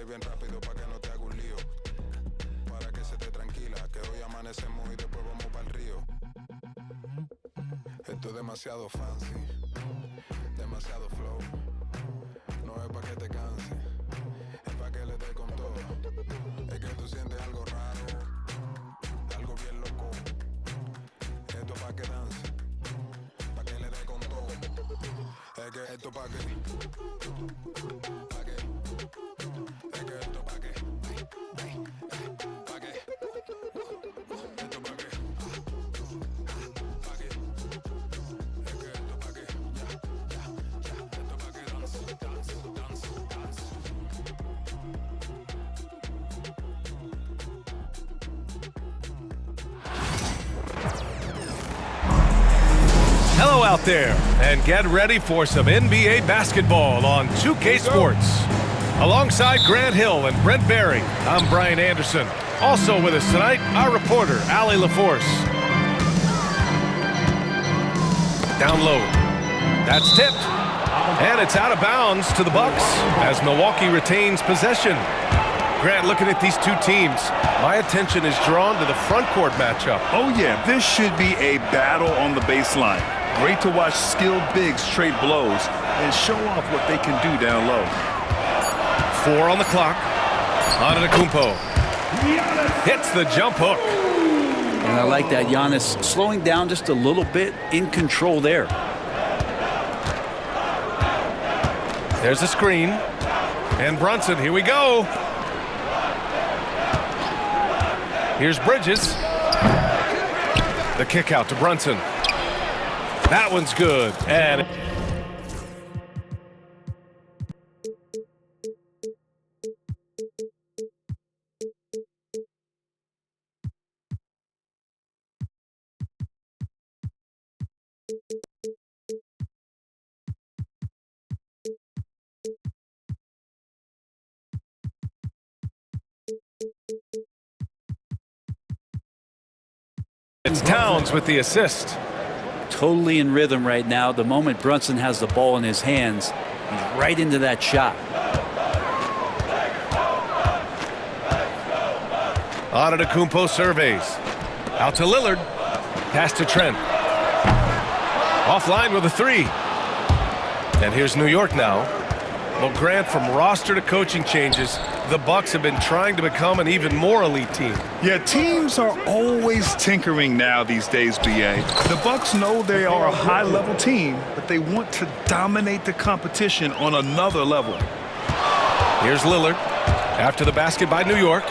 bien rápido pa' que no te haga un lío. Para que se te tranquila, que hoy amanecemos y después vamos pa'l río. Esto es demasiado fancy, demasiado flow. No es pa' que te canse, es pa' que le dé con todo. Es que tú sientes algo raro, algo bien loco. Esto pa' que dance, pa' que le dé con todo. Es que esto pa' que, pa' que, es que esto pa' que, pa' que, esto pa' que, pa' que, es que esto pa' que, esto pa' que dance, dance, dance, dance. Hello out there, and get ready for some NBA basketball on 2K Sports. Alongside Grant Hill and Brent Barry, I'm Brian Anderson. Also with us tonight, our reporter, Allie LaForce. Down low. That's tipped. And it's out of bounds to the Bucks as Milwaukee retains possession. Grant, looking at these two teams, my attention is drawn to the front court matchup. Oh yeah, this should be a battle on the baseline. Great to watch skilled bigs trade blows and show off what they can do down low. 4 on the clock. Antetokounmpo hits the jump hook. And I like that. Giannis slowing down just a little bit, in control there. There's a screen. And Brunson, here we go. Here's Bridges. The kick out to Brunson. That one's good. And it's Towns with the assist. Totally in rhythm right now. The moment Brunson has the ball in his hands, he's right into that shot. Antetokounmpo surveys. Out to Lillard. Pass to Trent. Offline with a 3. And here's New York now. Well, Grant, from roster to coaching changes, the Bucks have been trying to become an even more elite team. Yeah, teams are always tinkering now these days, BA. The Bucks know they are a high-level team, but they want to dominate the competition on another level. Here's Lillard. After the basket by New York.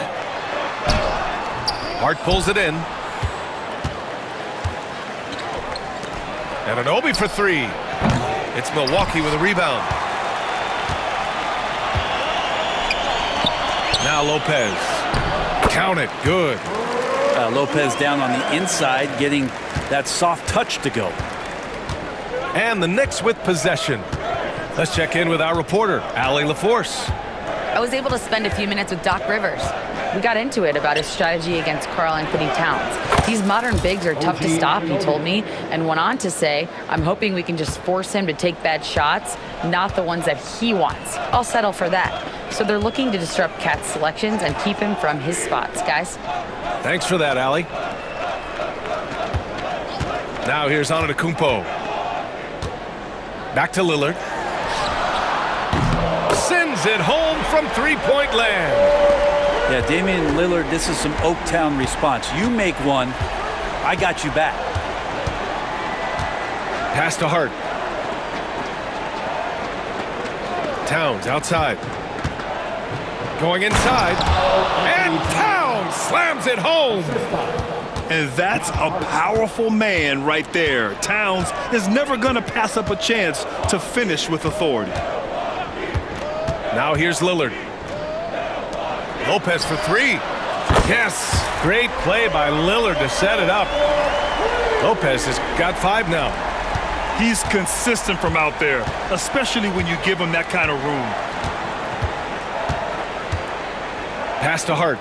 Hart pulls it in. And Anunoby for 3. It's Milwaukee with a rebound. Now Lopez. Count it. Good. Lopez down on the inside, getting that soft touch to go. And the Knicks with possession. Let's check in with our reporter, Allie LaForce. I was able to spend a few minutes with Doc Rivers. We got into it about his strategy against Karl-Anthony Towns. These modern bigs are tough to stop, he told me, and went on to say, I'm hoping we can just force him to take bad shots, not the ones that he wants. I'll settle for that. So they're looking to disrupt Cat's selections and keep him from his spots, guys. Thanks for that, Allie. Now here's Antetokounmpo. Back to Lillard. Sends it home from three-point land. Yeah, Damian Lillard, this is some Oaktown response. You make one, I got you back. Pass to Hart. Towns outside. Going inside. And Towns slams it home. And that's a powerful man right there. Towns is never going to pass up a chance to finish with authority. Now here's Lillard. Lopez for 3. Yes, great play by Lillard to set it up. Lopez has got 5 now. He's consistent from out there, especially when you give him that kind of room. Pass to Hart.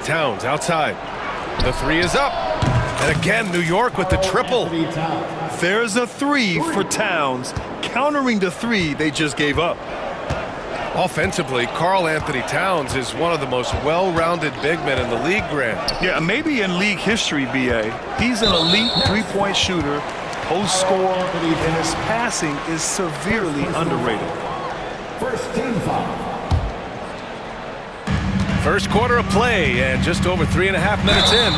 Towns outside. The 3 is up. And again, New York with the triple. There's a 3 for Towns. countering the three they just gave up. Offensively, Karl Anthony Towns is one of the most well-rounded big men in the league, Grant. Yeah, maybe in league history, B.A. He's an elite three-point shooter, post scorer, and his passing is severely underrated. First team foul. First quarter of play, and just over 3.5 minutes in.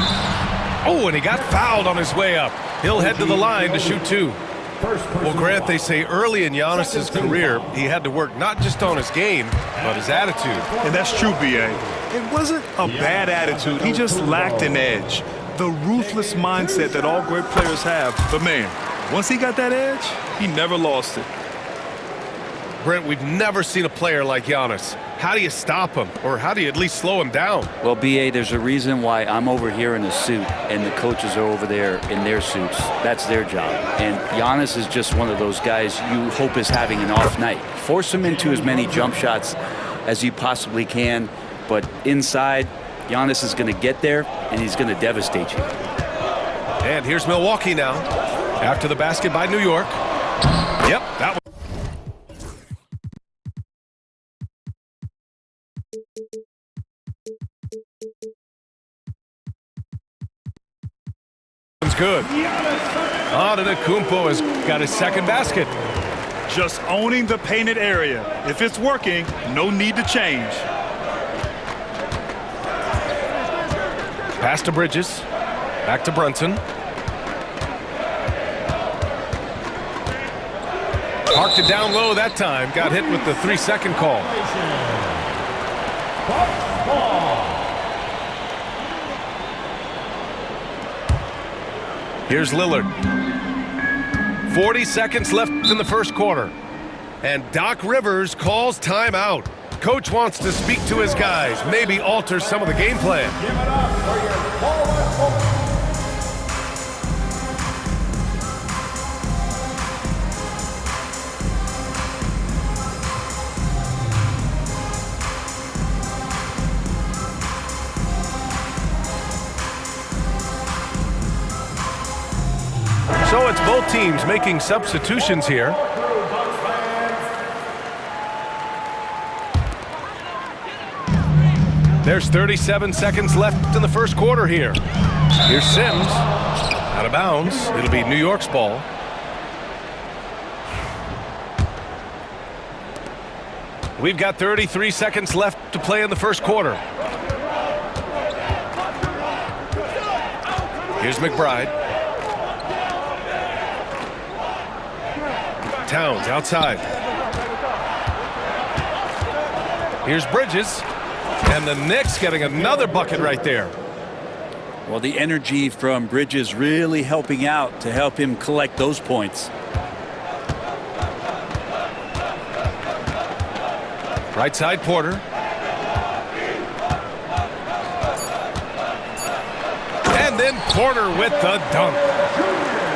Oh, and he got fouled on his way up. He'll head to the line to shoot two. Well, Grant, they say early in Giannis's career, he had to work not just on his game, but his attitude. And that's true, B.A. It wasn't a bad attitude. He just lacked an edge. The ruthless mindset that all great players have. But, man, once he got that edge, he never lost it. Brent, we've never seen a player like Giannis. How do you stop him? Or how do you at least slow him down? Well, B.A., there's a reason why I'm over here in a suit and the coaches are over there in their suits. That's their job. And Giannis is just one of those guys you hope is having an off night. Force him into as many jump shots as you possibly can. But inside, Giannis is going to get there, and he's going to devastate you. And here's Milwaukee now. After the basket by New York. Yep, that was. Good. Antetokounmpo has got his second basket. Just owning the painted area. If it's working, no need to change. Pass to Bridges. Back to Brunson. Parked it down low that time. Got hit with the 3-second call. Here's Lillard. 40 seconds left in the first quarter. And Doc Rivers calls timeout. Coach wants to speak to his guys, maybe alter some of the game plan. Give it up for your forward. So it's both teams making substitutions here. There's 37 seconds left in the first quarter here. Here's Sims. Out of bounds. It'll be New York's ball. We've got 33 seconds left to play in the first quarter. Here's McBride. Towns outside. Here's Bridges. And the Knicks getting another bucket right there. Well, the energy from Bridges really helping out to help him collect those points. Right side, Porter. And then Porter with the dunk.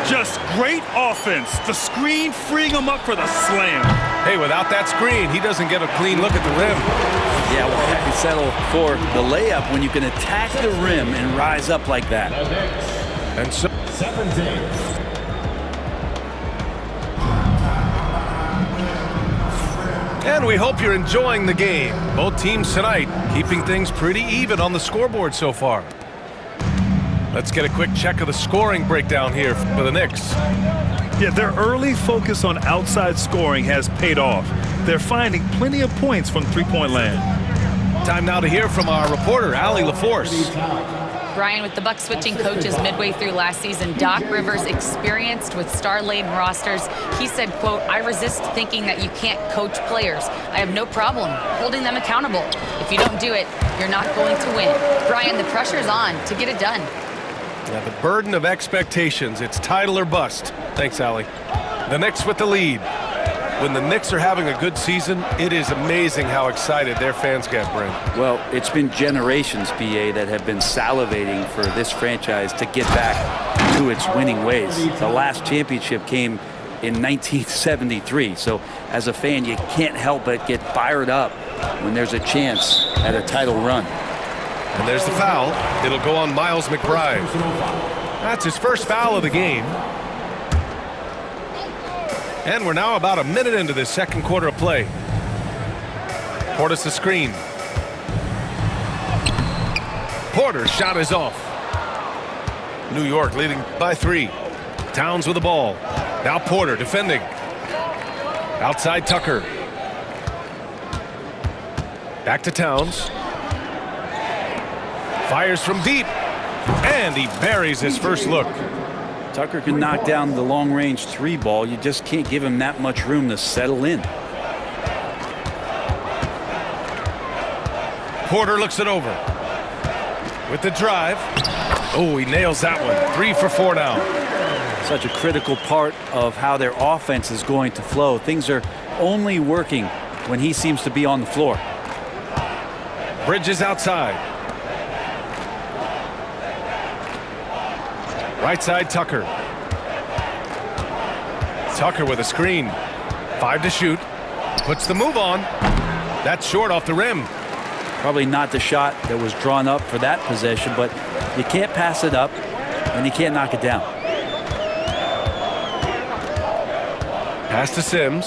Just great offense. The screen freeing him up for the slam. Hey, without that screen, he doesn't get a clean look at the rim. Yeah, well, you settle for the layup when you can attack the rim and rise up like that. And so 17. And we hope you're enjoying the game. Both teams tonight keeping things pretty even on the scoreboard so far. Let's get a quick check of the scoring breakdown here for the Knicks. Yeah, their early focus on outside scoring has paid off. They're finding plenty of points from three-point land. Time now to hear from our reporter, Allie LaForce. Brian, with the Bucks switching coaches midway through last season, Doc Rivers, experienced with star-laden rosters, he said, quote, "I resist thinking that you can't coach players. I have no problem holding them accountable. If you don't do it, you're not going to win." Brian, the pressure's on to get it done. Yeah, the burden of expectations. It's title or bust. Thanks, Allie. The Knicks with the lead. When the Knicks are having a good season, it is amazing how excited their fans get, Brent. Well, it's been generations, BA, that have been salivating for this franchise to get back to its winning ways. The last championship came in 1973, so as a fan, you can't help but get fired up when there's a chance at a title run. And there's the foul. It'll go on Miles McBride. That's his first foul of the game. And we're now about a minute into this second quarter of play. Portis the screen. Porter's shot is off. New York leading by 3. Towns with the ball. Now Porter defending. Outside Tucker. Back to Towns. Fires from deep. And he buries his first look. Tucker can knock down the long-range 3 ball. You just can't give him that much room to settle in. Porter looks it over. With the drive. Oh, he nails that one. 3 for 4 now. Such a critical part of how their offense is going to flow. Things are only working when he seems to be on the floor. Bridges outside. Right side Tucker. Tucker with a screen. 5 to shoot. Puts the move on. That's short off the rim. Probably not the shot that was drawn up for that possession, but you can't pass it up and you can't knock it down. Pass to Sims.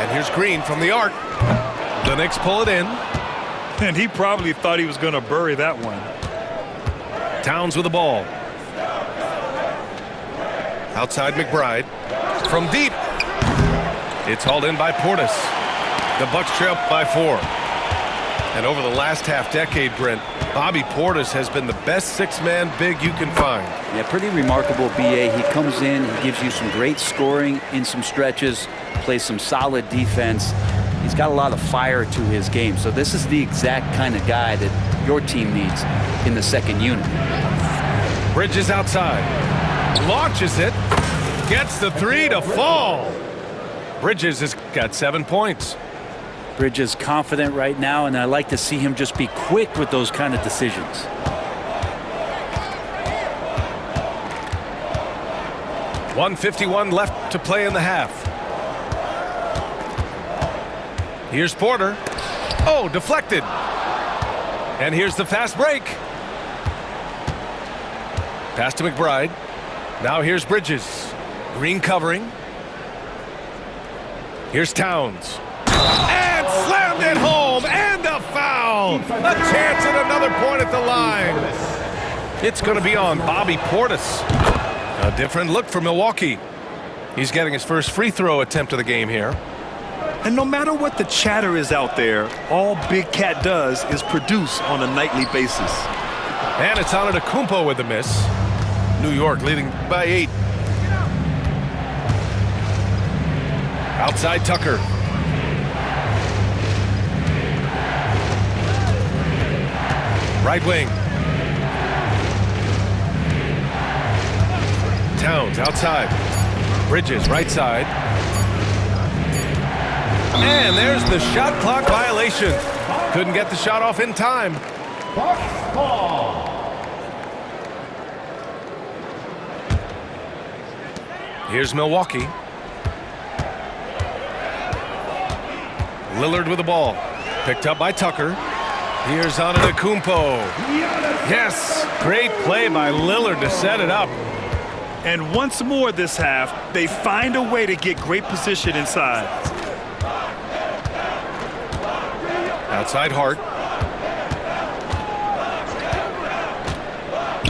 And here's Green from the arc. The Knicks pull it in. And he probably thought he was going to bury that one. Towns with the ball. Outside McBride. From deep. It's hauled in by Portis. The Bucks trail by 4. And over the last half-decade, Brent, Bobby Portis has been the best 6-man big you can find. Yeah, pretty remarkable, B.A. He comes in, he gives you some great scoring in some stretches, plays some solid defense. He's got a lot of fire to his game. So this is the exact kind of guy that your team needs in the second unit. Bridges outside. Launches it. Gets the 3 to fall. Bridges has got 7 points. Bridges confident right now, and I like to see him just be quick with those kind of decisions. .151 left to play in the half. Here's Porter. Oh, deflected. And here's the fast break. Pass to McBride. Now here's Bridges. Green covering. Here's Towns. And slammed it home, and a foul. A chance at another point at the line. It's going to be on Bobby Portis. A different look for Milwaukee. He's getting his first free throw attempt of the game here. And no matter what the chatter is out there, all Big Cat does is produce on a nightly basis. And it's Antetokounmpo with the miss. New York leading by 8. Outside Tucker. Right wing. Towns outside. Bridges right side. And there's the shot clock violation. Couldn't get the shot off in time. Bucks ball. Here's Milwaukee. Lillard with the ball. Picked up by Tucker. Here's Antetokounmpo. Yes, great play by Lillard to set it up. And once more this half, they find a way to get great position inside. Outside Hart.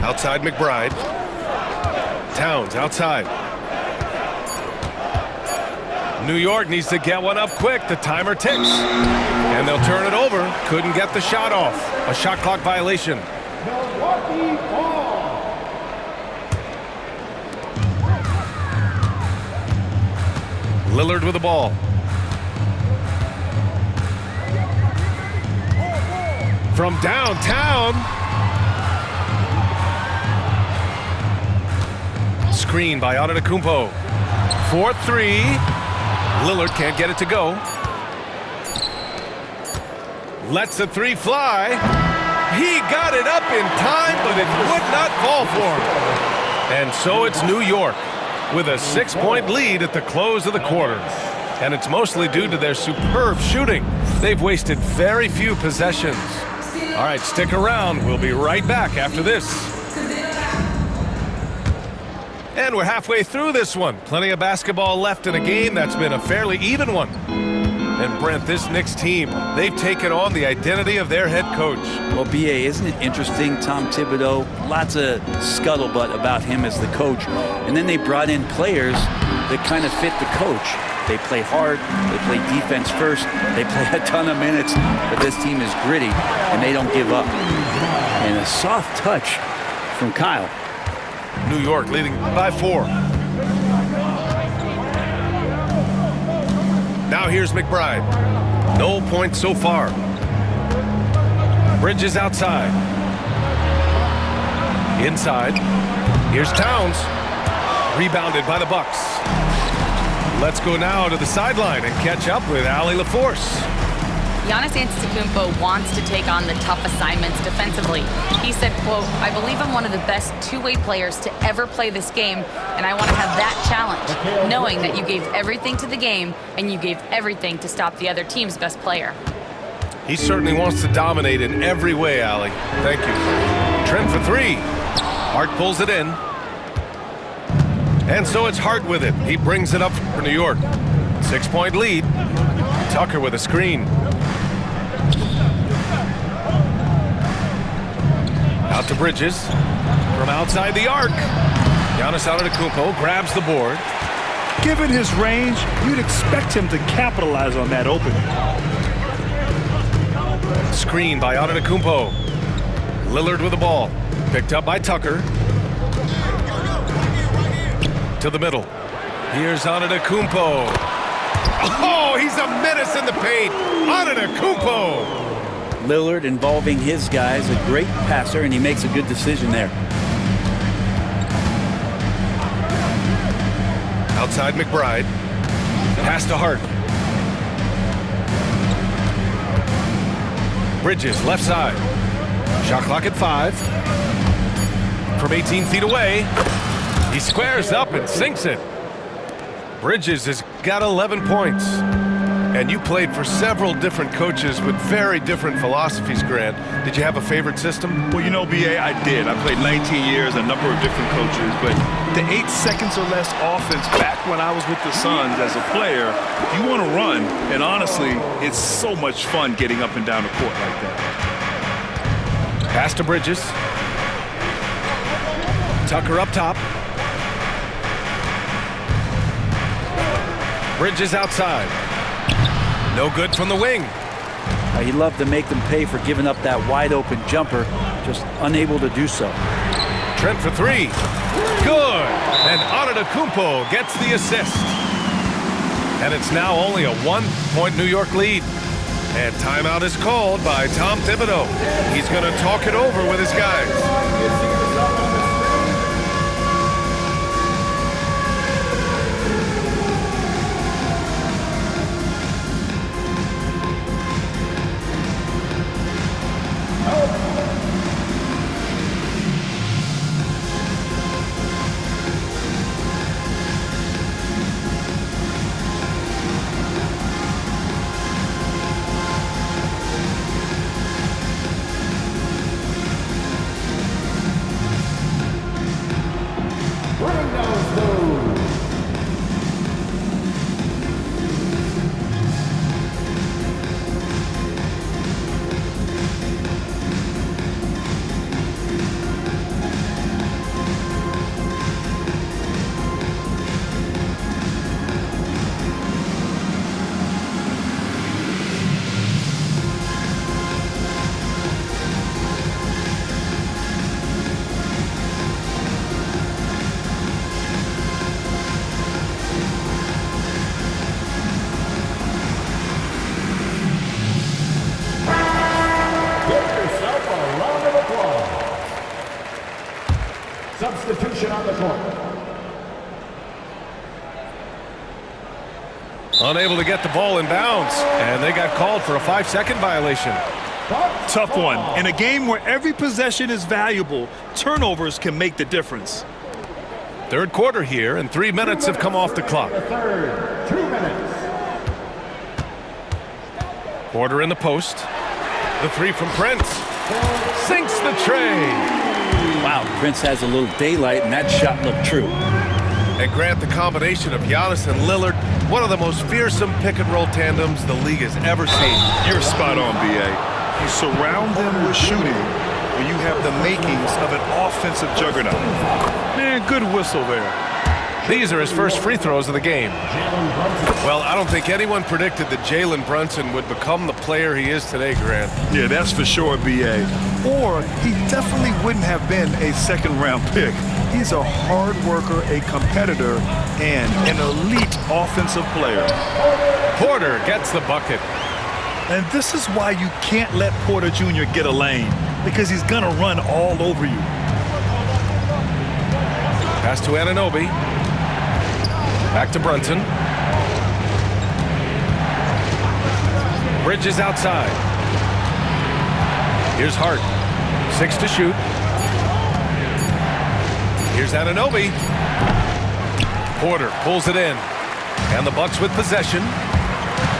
Outside McBride. Towns outside. New York needs to get one up quick. The timer ticks. And they'll turn it over. Couldn't get the shot off. A shot clock violation. Milwaukee ball. Lillard with the ball. From downtown. Screen by Antetokounmpo. 4-3. Lillard can't get it to go. Lets the 3 fly. He got it up in time, but it would not fall for him. And so it's New York with a 6-point lead at the close of the quarter. And it's mostly due to their superb shooting. They've wasted very few possessions. All right, stick around. We'll be right back after this. And we're halfway through this one. Plenty of basketball left in a game that's been a fairly even one. And Brent, this Knicks team, they've taken on the identity of their head coach. Well, B.A., isn't it interesting, Tom Thibodeau? Lots of scuttlebutt about him as the coach. And then they brought in players that kind of fit the coach. They play hard, they play defense first, they play a ton of minutes, but this team is gritty, and they don't give up. And a soft touch from Kyle. New York leading by 4. Now here's McBride. No points so far. Bridges outside. Inside. Here's Towns. Rebounded by the Bucks. Let's go now to the sideline and catch up with Allie LaForce. Giannis Antetokounmpo wants to take on the tough assignments defensively. He said, quote, "I believe I'm one of the best two-way players to ever play this game, and I want to have that challenge, knowing that you gave everything to the game and you gave everything to stop the other team's best player." He certainly wants to dominate in every way, Allie. Thank you. Trent for 3. Hart pulls it in. And so it's Hart with it. He brings it up for New York. 6-point lead. Tucker with a screen. Out to Bridges. From outside the arc. Giannis Antetokounmpo grabs the board. Given his range, you'd expect him to capitalize on that opening. Screen by Antetokounmpo. Lillard with the ball. Picked up by Tucker. To the middle. Here's Antetokounmpo. Oh, he's a menace in the paint. Antetokounmpo. Lillard involving his guys, a great passer, and he makes a good decision there. Outside McBride. Pass to Hart. Bridges, left side. Shot clock at 5. From 18 feet away. He squares up and sinks it. Bridges has got 11 points. And you played for several different coaches with very different philosophies, Grant. Did you have a favorite system? Well, you know, B.A., I did. I played 19 years, a number of different coaches, but the 8 seconds or less offense back when I was with the Suns as a player, you want to run, and honestly, it's so much fun getting up and down the court like that. Pass to Bridges. Tucker up top. Bridges outside. No good from the wing. He loved to make them pay for giving up that wide-open jumper, just unable to do so. Trent for 3. Good. And Antetokounmpo gets the assist. And it's now only a 1-point New York lead. And timeout is called by Tom Thibodeau. He's going to talk it over with his guys. Substitution on the court. Unable to get the ball in bounds, and they got called for a 5-second violation. Tough one. In a game where every possession is valuable, turnovers can make the difference. Third quarter here, and 3 minutes have come off the clock. The third, 2 minutes. Porter in the post. The 3 from Prince. Sinks the tray. Wow, Prince has a little daylight, and that shot looked true. And Grant, the combination of Giannis and Lillard, one of the most fearsome pick-and-roll tandems the league has ever seen. You're spot on, B.A. You surround them with shooting, and you have the makings of an offensive juggernaut. Man, good whistle there. These are his first free throws of the game. Well, I don't think anyone predicted that Jalen Brunson would become the player he is today, Grant. Yeah, that's for sure, B.A. Or he definitely wouldn't have been a second-round pick. He's a hard worker, a competitor, and an elite offensive player. Porter gets the bucket. And this is why you can't let Porter Jr. get a lane, because he's going to run all over you. Pass to Anunoby. Back to Brunson. Bridges outside. Here's Hart. 6 to shoot. Here's Anunoby. Porter pulls it in. And the Bucks with possession.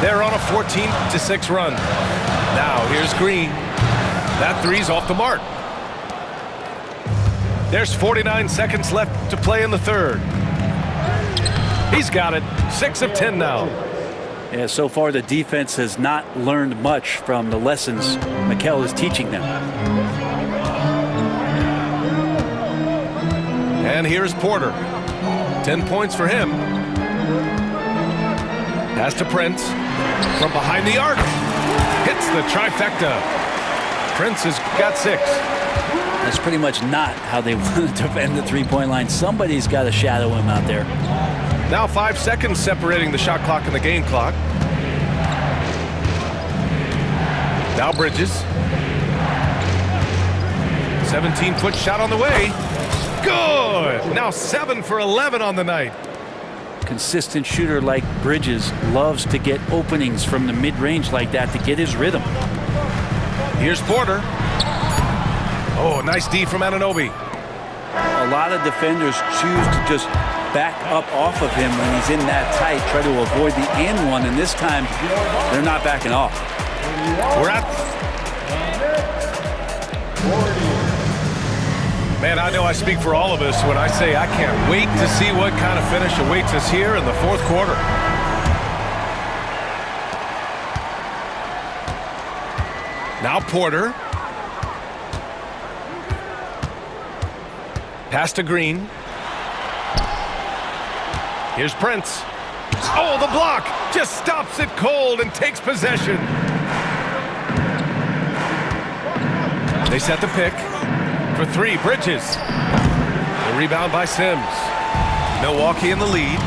They're on a 14-6 run. Now here's Green. That three's off the mark. There's 49 seconds left to play in the third. He's got it. 6 of 10 now. Yeah, so far the defense has not learned much from the lessons Mikal is teaching them. And here's Porter. 10 points for him. Pass to Prince. From behind the arc. Hits the trifecta. Prince has got 6. That's pretty much not how they want to defend the three-point line. Somebody's got to shadow him out there. Now 5 seconds separating the shot clock and the game clock. Now Bridges. 17-foot shot on the way. Good! Now 7 for 11 on the night. Consistent shooter like Bridges loves to get openings from the mid-range like that to get his rhythm. Here's Porter. Oh, nice D from Anunoby. A lot of defenders choose to just back up off of him when he's in that tight, try to avoid the and one, and this time they're not backing off. We're at... Man, I know I speak for all of us when I say I can't wait to see what kind of finish awaits us here in the fourth quarter. Now Porter. Pass to Green. Here's Prince. Oh, the block! Just stops it cold and takes possession. They set the pick. For 3, Bridges. The rebound by Sims. Milwaukee in the lead.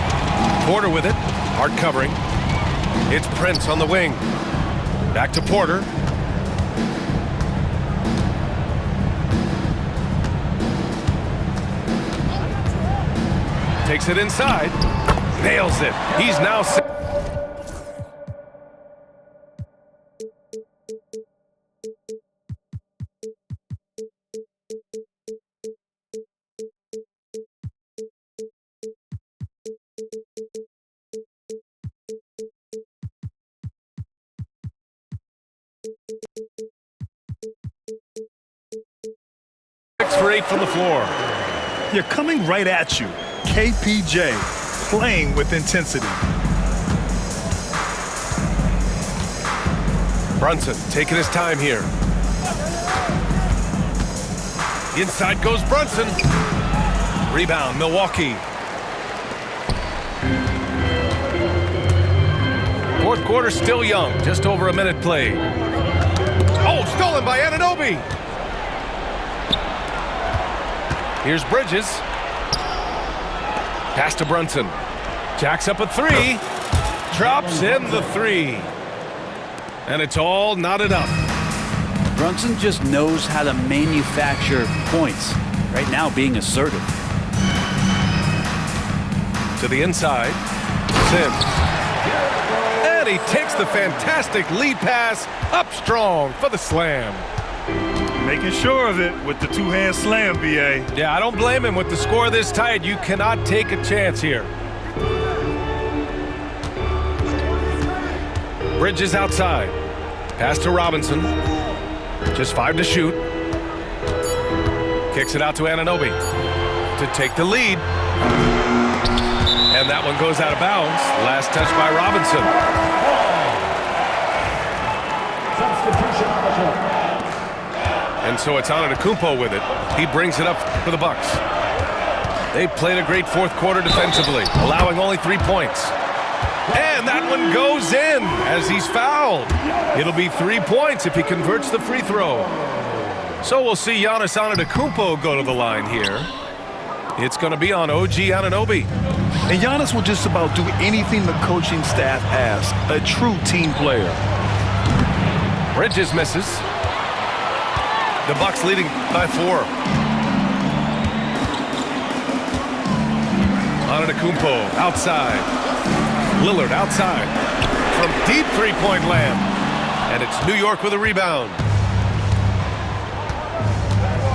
Porter with it. Hard covering. It's Prince on the wing. Back to Porter. Takes it inside. Nails it. He's now... 6 for 8 from the floor. You're coming right at you. KPJ playing with intensity. Brunson taking his time here. Inside goes Brunson. Rebound, Milwaukee. Fourth quarter still young, just over a minute played. Oh, stolen by Anunoby. Here's Bridges. Pass to Brunson. Jacks up a 3. Drops in the 3. And it's all knotted up. Brunson just knows how to manufacture points. Right now being assertive. To the inside. Sims. And he takes the fantastic lead pass up strong for the slam. Making sure of it with the two-hand slam, B.A. Yeah, I don't blame him. With the score this tight, you cannot take a chance here. Bridges outside. Pass to Robinson. Just 5 to shoot. Kicks it out to Anunoby to take the lead. And that one goes out of bounds. Last touch by Robinson. Substitution on the court. And so it's Antetokounmpo with it. He brings it up for the Bucks. They played a great fourth quarter defensively, allowing only 3 points. And that one goes in as he's fouled. It'll be 3 points if he converts the free throw. So we'll see Giannis Antetokounmpo go to the line here. It's going to be on OG Anunoby. And Giannis will just about do anything the coaching staff asks. A true team player. Bridges misses. The Bucks leading by 4. Antetokounmpo outside. Lillard outside from deep three-point land. And it's New York with a rebound.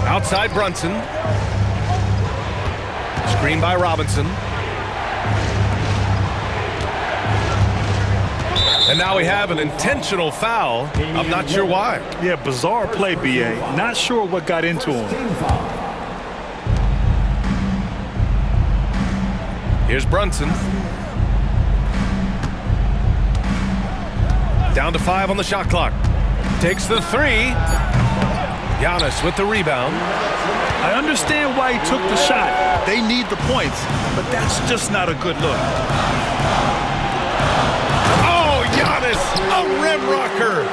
Outside Brunson. Screen by Robinson. And now we have an intentional foul. I'm not sure why. Yeah, bizarre play, B.A. Not sure what got into him. Here's Brunson. Down to 5 on the shot clock. Takes the 3. Giannis with the rebound. I understand why he took the shot. They need the points, but that's just not a good look. Oh, Giannis, a rim rocker.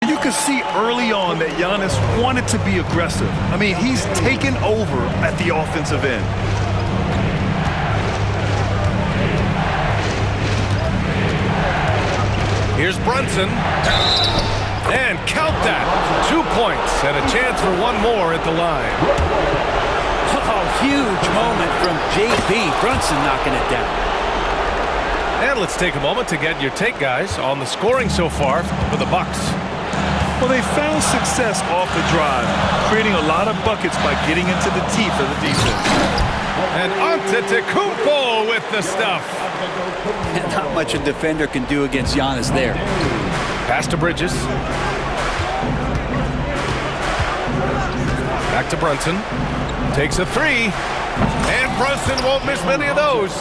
You could see early on that Giannis wanted to be aggressive. I mean, he's taken over at the offensive end. Here's Brunson. And count that. 2 points and a chance for one more at the line. Oh, huge moment from JB. Brunson knocking it down. And let's take a moment to get your take, guys, on the scoring so far for the Bucks. Well, they found success off the drive, creating a lot of buckets by getting into the teeth of the defense. And Antetokounmpo with the stuff. Not much a defender can do against Giannis there. Pass to Bridges. Back to Brunson. Takes a 3. And Brunson won't miss many of those.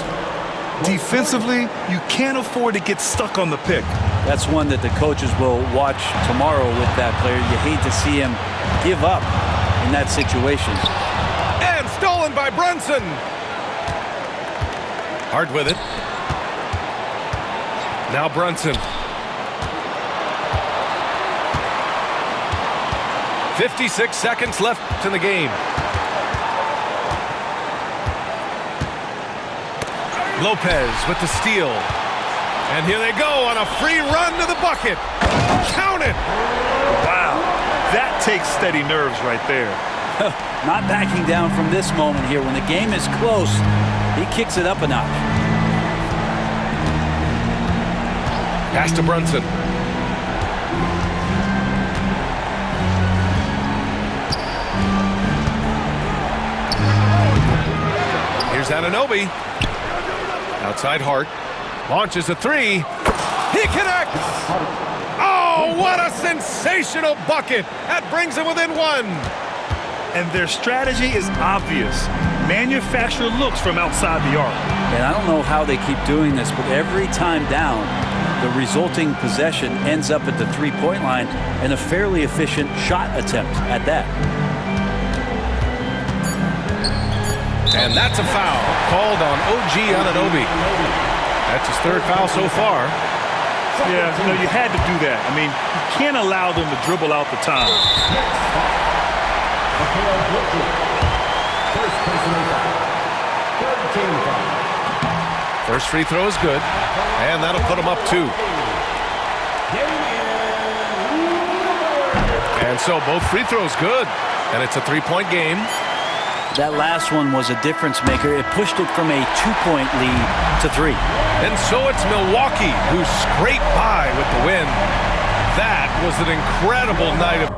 Defensively, you can't afford to get stuck on the pick. That's one that the coaches will watch tomorrow with that player. You hate to see him give up in that situation. And stolen by Brunson. Hard with it. Now Brunson. 56 seconds left in the game. Lopez with the steal. And here they go on a free run to the bucket. Count it! Wow, that takes steady nerves right there. Not backing down from this moment here. When the game is close, he kicks it up a notch. Pass to Brunson. Here's Anunoby. Outside Hart. Launches a 3. He connects! Oh, what a sensational bucket! That brings him within 1. And their strategy is obvious. Manufacture looks from outside the arc. And I don't know how they keep doing this, but every time down, the resulting possession ends up at the three-point line and a fairly efficient shot attempt at that. And that's a foul called on OG Anunoby. That's his 3rd foul so far. Yeah, you had to do that. I mean, you can't allow them to dribble out the time. First free throw is good, and that'll put him up 2. And so both free throws good, and it's a 3-point game. That last one was a difference maker. It pushed it from a 2-point lead to 3. And so it's Milwaukee who scraped by with the win. That was an incredible night of